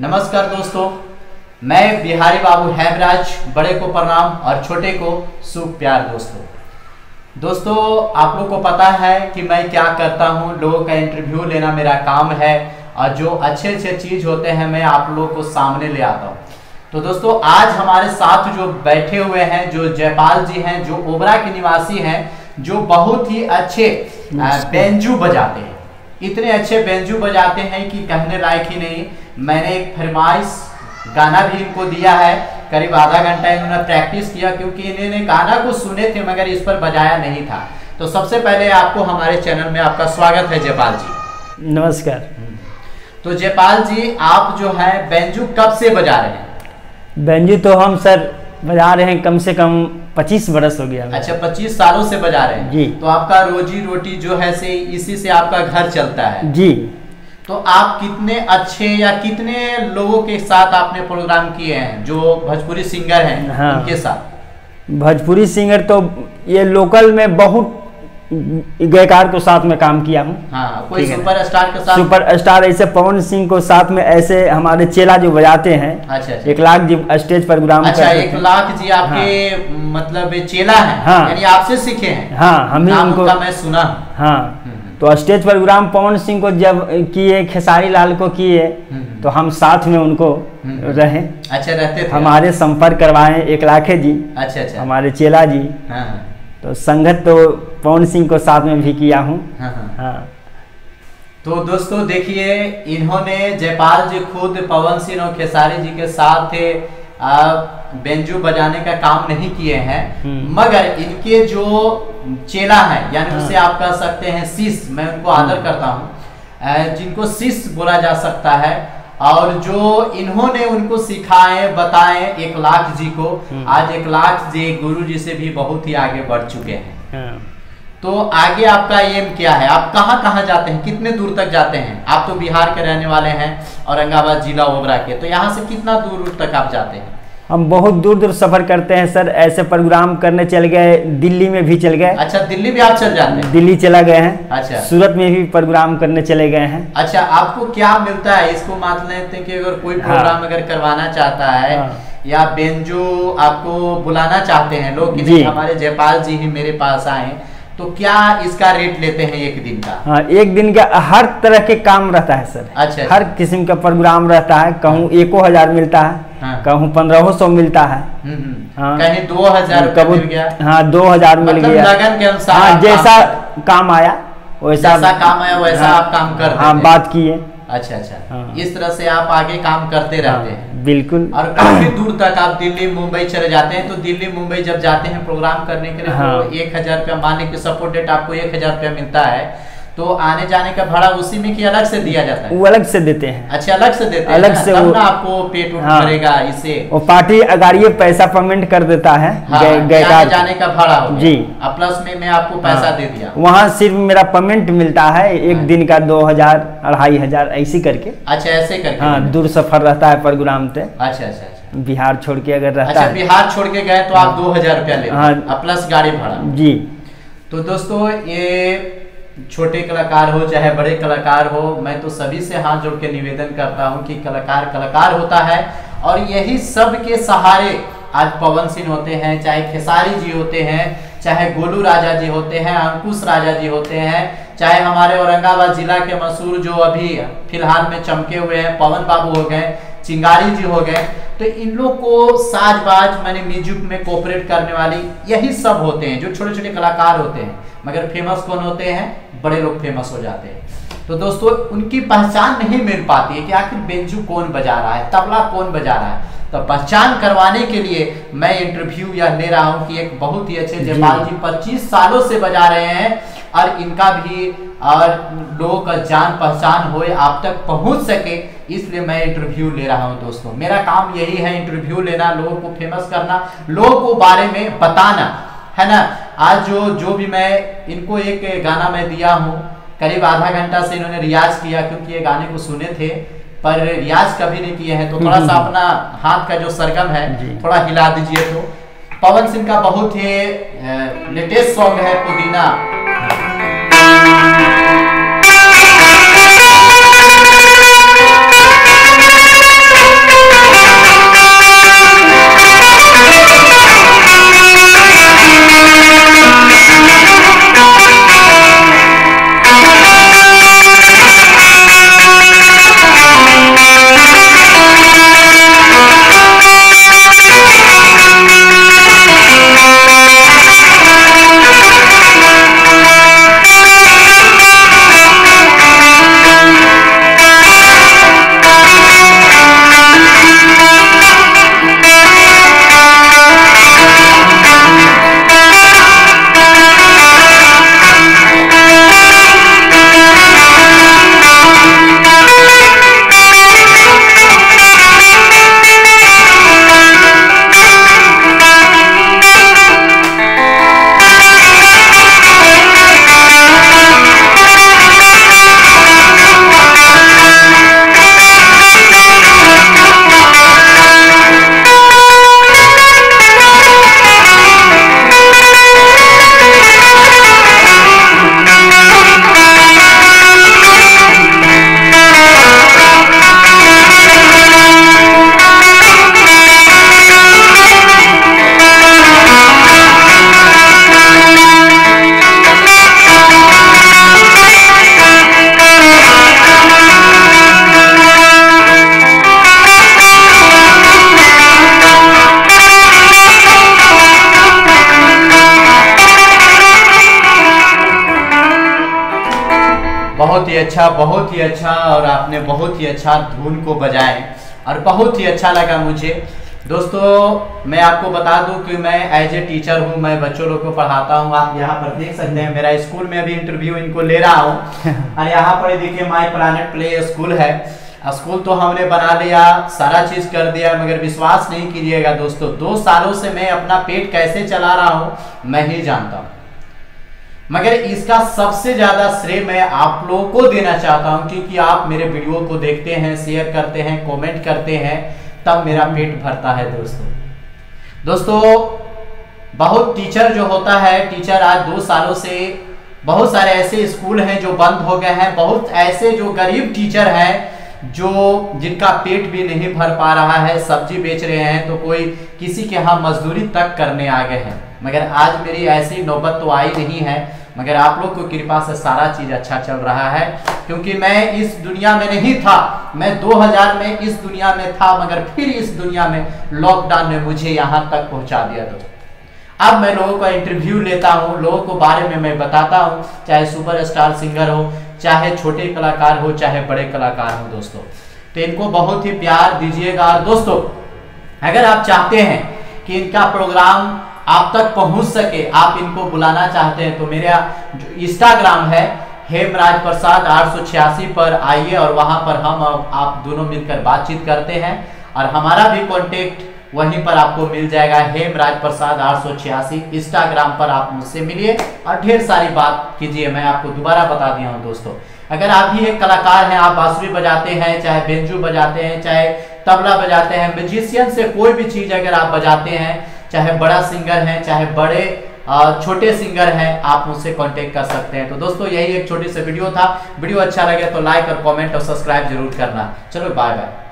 नमस्कार दोस्तों, मैं बिहारी बाबू हेमराज, बड़े को प्रणाम और छोटे को शुभ प्यार। दोस्तों आप लोग को पता है कि मैं क्या करता हूँ, लोगों का इंटरव्यू लेना मेरा काम है और जो अच्छे अच्छे चीज़ होते हैं मैं आप लोगों को सामने ले आता हूँ। तो दोस्तों आज हमारे साथ जो बैठे हुए हैं जो जयपाल जी हैं, जो ओबरा के निवासी हैं, जो बहुत ही अच्छे बेंजू बजाते हैं, इतने अच्छे बेंजू बजाते हैं कि कहने लायक ही नहीं। मैंने एक फरमाइश गाना भी इनको दिया है, करीब आधा घंटा इन्होंने प्रैक्टिस किया क्योंकि इन्होंने गाना को सुने थे मगर इस पर बजाया नहीं था। तो सबसे पहले आपको हमारे चैनल में आपका स्वागत है जयपाल जी। नमस्कार। तो जयपाल जी आप जो है बेंजू कब से बजा रहे हैं? बेंजू तो हम सर बजा रहे हैं कम से कम 25 बरस हो गया। अच्छा, 25 सालों से बजा रहे हैं जी। तो आपका रोजी रोटी जो है से इसी से आपका घर चलता है जी। तो आप कितने अच्छे या कितने लोगों के साथ आपने प्रोग्राम किए हैं जो भोजपुरी सिंगर हैं? हाँ। उनके साथ भोजपुरी सिंगर तो ये लोकल में बहुत गायकार को साथ में काम किया हूँ। हाँ, कोई सुपरस्टार के साथ? सुपरस्टार ऐसे पवन सिंह को साथ में, ऐसे हमारे चेला जो बजाते हैं। अच्छा। 1 लाख जी स्टेज प्रोग्राम। अच्छा, 1 लाख जी आपके हाँ। मतलब चेला है? हाँ। यानी आपसे सीखे हैं? हाँ, हम ही उनको मैं सुना। हाँ, तो स्टेज प्रोग्राम पवन सिंह को जब किए, खेसारी लाल को किए, तो हम साथ में उनको रहे। अच्छा, रहते थे? हमारे संपर्क करवाए 1 लाख जी। अच्छा। हमारे चेला जी। हाँ। तो संगत तो पवन सिंह को साथ में भी किया हूँ। हाँ। तो दोस्तों देखिए, इन्होंने जयपाल जी खुद पवन सिंह और खेसारी जी के साथ बेंजू बजाने का काम नहीं किए हैं, मगर इनके जो चेला है यानी उसे आप कह सकते हैं शिष्य, मैं उनको आदर करता हूँ, जिनको शिष्य बोला जा सकता है, और जो इन्होंने उनको सिखाए बताए 1 लाख जी को, आज 1 लाख जी गुरु जी से भी बहुत ही आगे बढ़ चुके हैं। तो आगे आपका एम क्या है? आप कहाँ कहाँ जाते हैं, कितने दूर तक जाते हैं? आप तो बिहार के रहने वाले हैं, औरंगाबाद जिला ओबरा के, तो यहाँ से कितना दूर तक आप जाते हैं? हम बहुत दूर दूर सफर करते हैं सर। ऐसे प्रोग्राम करने चल गए, दिल्ली में भी चल गए। अच्छा, दिल्ली भी आप चल जाते हैं? दिल्ली चला गए हैं। अच्छा। सूरत में भी प्रोग्राम करने चले गए हैं। अच्छा, आपको क्या मिलता है? इसको मान लेते हैं कि अगर कोई प्रोग्राम अगर करवाना चाहता है या बेंजू आपको बुलाना चाहते हैं लोग कि नहीं हमारे जयपाल जी ही मेरे पास आए, तो क्या इसका रेट लेते हैं 1 दिन का? हाँ, 1 दिन का हर तरह के काम रहता है सर। अच्छा। हर किस्म का प्रोग्राम रहता है। कहूँ 1000 मिलता है, कहूँ 1500 मिलता है, कहीं 2000 मिल गया। हाँ, 2000 मिल गया, लगन के अनुसार। हाँ, जैसा काम आया वैसा काम आया वैसा आप काम करते हैं। हाँ, बात किए। अच्छा। हाँ। इस तरह से आप आगे काम करते रहते हैं। बिल्कुल। और काफी दूर तक आप दिल्ली मुंबई चले जाते हैं, तो दिल्ली मुंबई जब जाते हैं प्रोग्राम करने के लिए तो 1000 रुपया, माने की सपोर्ट डेट आपको 1000 रुपया मिलता है, तो आने जाने का भाड़ा उसी में की अलग से दिया जाता है? वो अलग से देते हैं। अच्छा, अलग से देते हैं, अलग से तब ना आपको पेट भरेगा इससे। वो पार्टी अगर ये पैसा पेमेंट कर देता है, आने जाने का भाड़ा हो जी, प्लस में मैं आपको पैसा दे दिया। वहाँ सिर्फ मेरा पेमेंट मिलता है 1 दिन का 2000 2500 ऐसी करके। अच्छा, ऐसे करके। हाँ, दूर सफर रहता है प्रोग्राम पे। अच्छा। बिहार छोड़ के अगर रहता है। बिहार छोड़ के गए तो आप 2000 रुपया लेते हैं प्लस गाड़ी भाड़ा जी। तो दोस्तों ये छोटे कलाकार हो चाहे बड़े कलाकार हो, मैं तो सभी से हाथ जोड़ के निवेदन करता हूं कि कलाकार कलाकार होता है, और यही सब के सहारे आज पवन सिंह होते हैं, चाहे खेसारी जी होते हैं, चाहे गोलू राजा जी होते हैं, अंकुश राजा जी होते हैं, चाहे हमारे औरंगाबाद जिला के मशहूर जो अभी फिलहाल में चमके हुए हैं पवन बाबू हो गए, चिंगारी जी हो गए, तो इन लोग को साजबाज माने म्यूजिक में कोऑपरेट करने वाली यही सब होते हैं जो छोटे छोटे कलाकार होते हैं। मगर फेमस कौन होते हैं? बड़े लोग फेमस हो जाते हैं। तो दोस्तों उनकी पहचान नहीं मिल पाती है कि आखिर बेंजू कौन बजा रहा है, तबला कौन बजा रहा है। तो पहचान करवाने के लिए मैं इंटरव्यू या ले रहा हूं कि एक बहुत ही अच्छे जयपाल जी 25 सालों से बजा रहे हैं, और इनका भी और लोगों का जान पहचान होए, आप तक पहुंच सके, इसलिए मैं इंटरव्यू ले रहा हूं। दोस्तों मेरा काम यही है, इंटरव्यू लेना, लोगों को फेमस करना, लोगों को बारे में बताना, है ना। आज जो भी मैं इनको एक गाना मैं दिया हूँ, करीब आधा घंटा से इन्होंने रियाज किया क्योंकि ये गाने को सुने थे पर रियाज कभी नहीं किए हैं, तो थोड़ा सा अपना हाथ का जो सरगम है थोड़ा हिला दीजिए। तो पवन सिंह का बहुत ही लेटेस्ट सॉन्ग है पुदीना। बहुत ही अच्छा और आपने बहुत ही अच्छा धुन को बजाए और बहुत ही अच्छा लगा मुझे। दोस्तों मैं आपको बता दूं कि मैं एज ए टीचर हूं, मैं बच्चों लोग को पढ़ाता हूं। आप यहाँ पर देख सकते हैं मेरा स्कूल में अभी इंटरव्यू इनको ले रहा हूं और यहाँ पर देखिए माय प्लानेट प्ले स्कूल है। स्कूल तो हमने बना लिया, सारा चीज कर दिया, मगर विश्वास नहीं कीजिएगा दोस्तों, 2 सालों से मैं अपना पेट कैसे चला रहा हूं मैं ही जानता हूं। मगर इसका सबसे ज्यादा श्रेय मैं आप लोगों को देना चाहता हूं, क्योंकि आप मेरे वीडियो को देखते हैं, शेयर करते हैं, कमेंट करते हैं, तब मेरा पेट भरता है दोस्तों। बहुत टीचर जो होता है, टीचर आज 2 सालों से बहुत सारे ऐसे स्कूल हैं जो बंद हो गए हैं, बहुत ऐसे जो गरीब टीचर हैं जो जिनका पेट भी नहीं भर पा रहा है, सब्जी बेच रहे हैं तो कोई किसी के यहाँ मजदूरी तक करने आ गए हैं। मगर आज मेरी ऐसी नौबत तो आई नहीं है, मगर आप लोग को कृपा से सारा चीज अच्छा चल रहा है, क्योंकि मैं इस दुनिया में नहीं था, मैं 2000 में इस दुनिया में था, मगर फिर इस दुनिया में लॉकडाउन ने मुझे यहाँ तक पहुँचा दिया दोस्तों। अब मैं लोगों का इंटरव्यू लेता हूँ, लोगों को बारे में मैं बताता हूँ, चाहे सुपरस्टार सिंगर हो, चाहे छोटे कलाकार हो, चाहे बड़े कलाकार हो दोस्तों। तो इनको बहुत ही प्यार दीजिएगा। और दोस्तों अगर आप चाहते हैं कि इनका प्रोग्राम आप तक पहुंच सके, आप इनको बुलाना चाहते हैं, तो मेरा जो इंस्टाग्राम है हेमराज प्रसाद 886 पर आइए और वहां पर हम आप दोनों मिलकर बातचीत करते हैं और हमारा भी कॉन्टेक्ट वहीं पर आपको मिल जाएगा, हेमराज प्रसाद 886 इंस्टाग्राम पर आप मुझसे मिलिए और ढेर सारी बात कीजिए। मैं आपको दोबारा बता दिया हूं दोस्तों, अगर आप भी एक कलाकार हैं, आप बांसुरी बजाते हैं, चाहे बेंजू बजाते हैं, चाहे तबला बजाते हैं, म्यूजिशियन से कोई भी चीज अगर आप बजाते हैं, चाहे बड़ा सिंगर है, चाहे बड़े छोटे सिंगर हैं, आप मुझसे कांटेक्ट कर सकते हैं। तो दोस्तों यही एक छोटी सी वीडियो था। वीडियो अच्छा लगे तो लाइक और कमेंट और सब्सक्राइब जरूर करना। चलो बाय बाय।